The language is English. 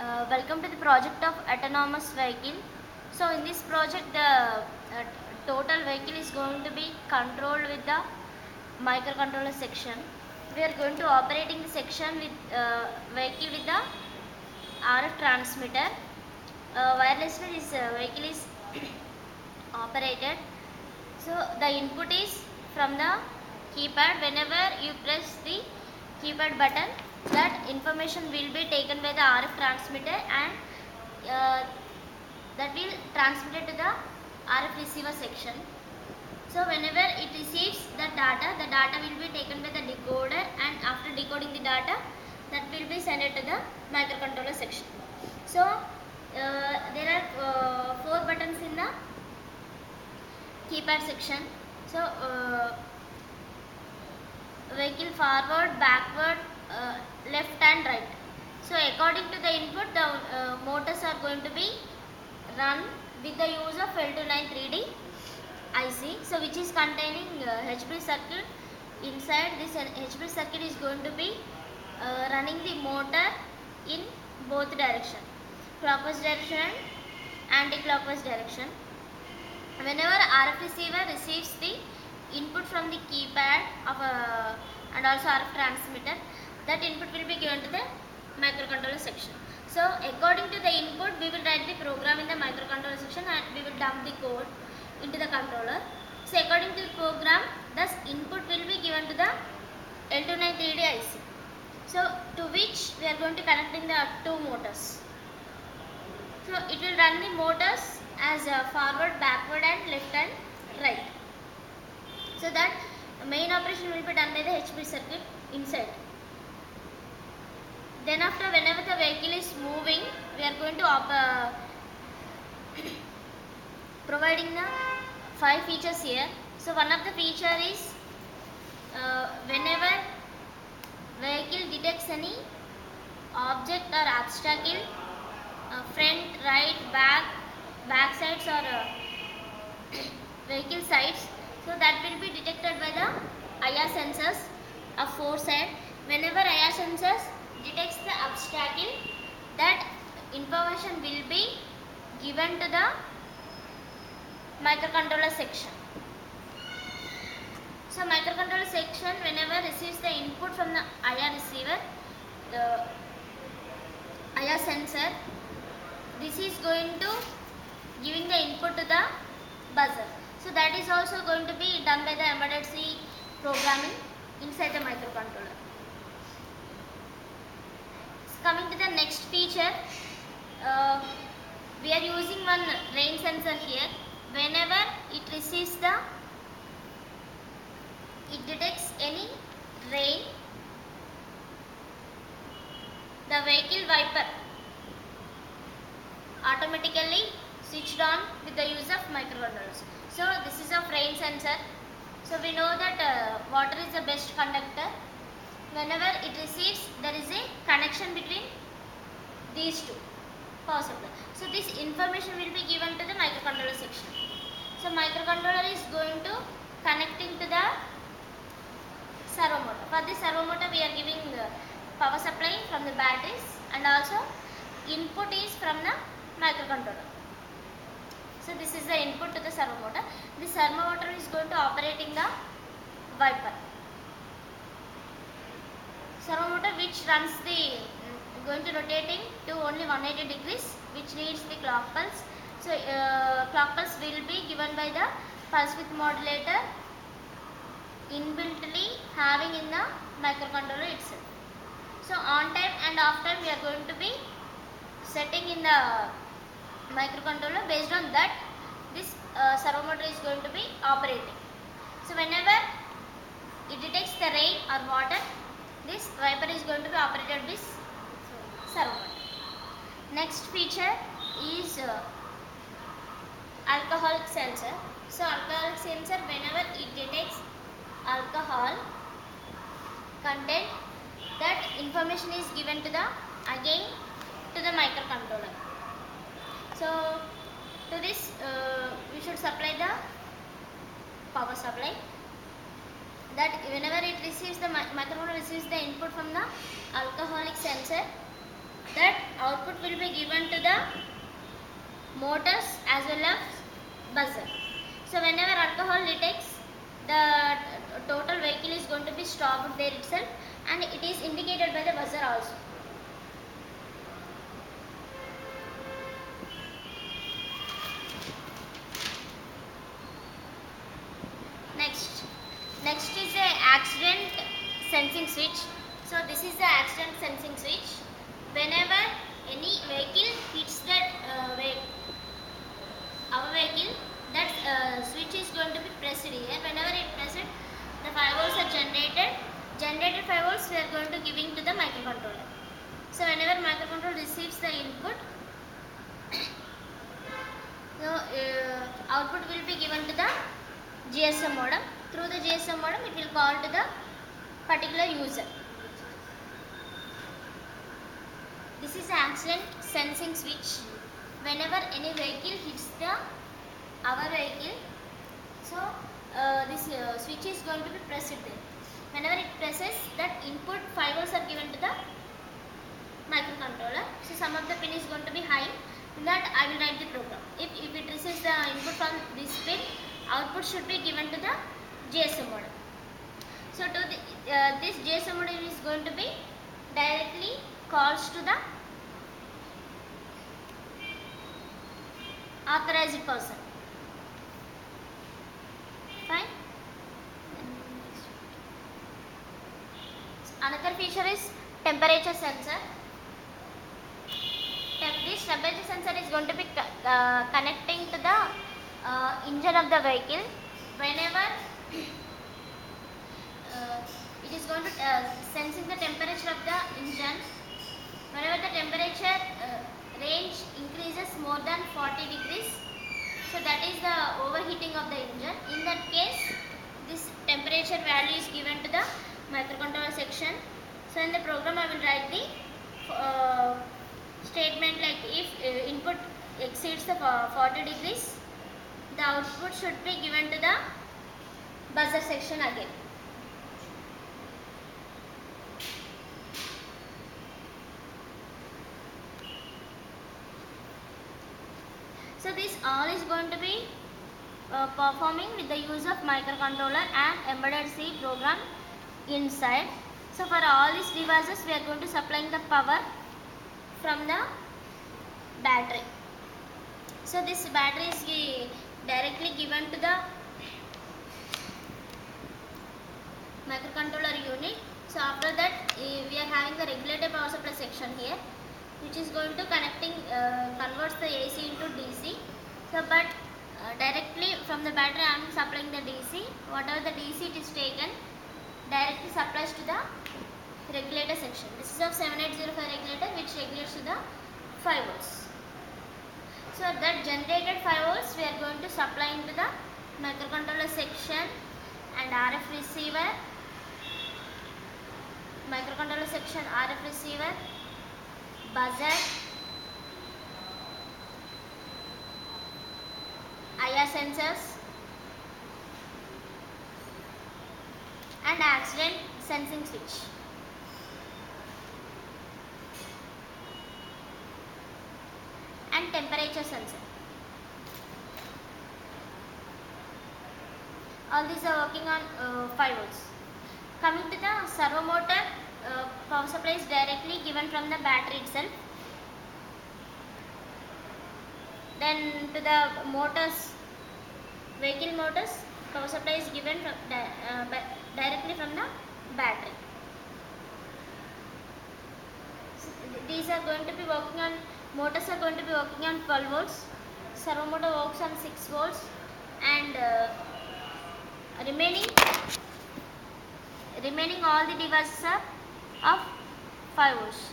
Welcome to the project of autonomous vehicle. So in this project the total vehicle is going to be controlled with the microcontroller section. We are going to operating the section with vehicle with the RF transmitter. Wirelessly this vehicle is operated. So the input is from the keypad. Whenever you press the keypad button, that information will be taken by the RF transmitter and that will transmit to the RF receiver section. So whenever it receives the data will be taken by the decoder, and after decoding the data, that will be sent to the microcontroller section. So there are 4 buttons in the keypad section. So vehicle forward, backward, left and right. So according to the input, the motors are going to be run with the use of L293D IC, so which is containing HB circuit. Inside this HB circuit is going to be running the motor in both direction, clockwise direction and anti-clockwise direction. Whenever RF receiver receives the input from the keypad of and also RF transmitter, that input will be given to the microcontroller section. So according to the input, we will write the program in the microcontroller section and we will dump the code into the controller. So according to the program, thus input will be given to the L293D IC. So to which we are going to connecting the 2 motors. So it will run the motors as forward, backward and left and right. So that main operation will be done by the HB circuit inside. Then after, whenever the vehicle is moving, we are going to providing the 5 features here. So one of the feature is whenever vehicle detects any object or obstacle, front, right, back sides or vehicle sides, so that will be detected by the IR sensors of 4 sides. Whenever IR sensors detects the obstacle, that information will be given to the microcontroller section. So microcontroller section, whenever receives the input from the IR receiver, the IR sensor, this is going to giving the input to the buzzer. So that is also going to be done by the embedded C programming inside the microcontroller. Coming to the next feature, we are using one rain sensor here. Whenever it receives it detects any rain, the vehicle wiper automatically switched on with the use of microcontrollers. So this is a rain sensor. So we know that water is the best conductor. Whenever it receives, there is a connection between these two power supply. So this information will be given to the microcontroller section. So microcontroller is going to connecting to the servo motor. For this servo motor, we are giving power supply from the batteries and also input is from the microcontroller. So this is the input to the servo motor. This servo motor is going to operating the wiper. Servo motor which runs the going to rotating to only 180 degrees, which needs the clock pulse. So clock pulse will be given by the pulse width modulator inbuiltly having in the microcontroller itself. So on time and off time we are going to be setting in the microcontroller. Based on that, this servo motor is going to be operating. So whenever it detects the rain or water, this wiper is going to be operated with servo motor. Next feature is alcoholic sensor. So alcoholic sensor, whenever it detects alcohol content, that information is given to the again to the microcontroller. So to this we should supply the power supply. That whenever it receives the microcontroller receives the input from the alcoholic sensor, that output will be given to the motors as well as buzzer. So whenever alcohol detects, the total vehicle is going to be stopped there itself, and it is indicated by the buzzer also. Next is the accident sensing switch. So this is the accident sensing switch. Whenever any vehicle hits that our vehicle, that switch is going to be pressed here. Whenever it presses, the 5 volts are generated. Generated 5 volts we are going to giving to the microcontroller. So whenever microcontroller receives the input, output will be given to the GSM modem. Through the GSM modem, it will call to the particular user. This is the accident sensing switch. Whenever any vehicle hits our vehicle, so this switch is going to be pressed there. Whenever it presses, that input 5 volts are given to the microcontroller. So some of the pin is going to be high. In that I will write the program. If it receives the input from this pin, output should be given to the GSM modem. So to this GSM modem is going to be directly calls to the authorized person. Fine. Another feature is temperature sensor. This temperature sensor is going to be connecting to the engine of the vehicle. Whenever it is going to sensing the temperature of the engine. Whenever the temperature range increases more than 40 degrees, so that is the overheating of the engine. In that case, this temperature value is given to the microcontroller section. So in the program I will write the statement like if input exceeds the 40 degrees, the output should be given to the buzzer section again. So this all is going to be performing with the use of microcontroller and embedded C program inside. So for all these devices we are going to supply the power from the battery. So this battery is directly given to the microcontroller unit. So after that we are having the regulator power supply section here, which is going to converts the AC into DC. So but directly from the battery I am supplying the DC. Whatever the DC it is taken, directly supplies to the regulator section. This is of 7805 regulator, which regulates to the 5 volts. So that generated 5 volts we are going to supply into the microcontroller section and RF receiver. Microcontroller section, RF receiver, buzzer, IR sensors, and accident sensing switch. And temperature sensor. All these are working on 5 volts. Coming to the servo motor, power supply is directly given from the battery itself. Then to the motors, vehicle motors, power supply is given from directly from the battery. So these are going to be working on, motors are going to be working on 12 volts, servo motor works on 6 volts, and remaining all the devices are of 5 volts.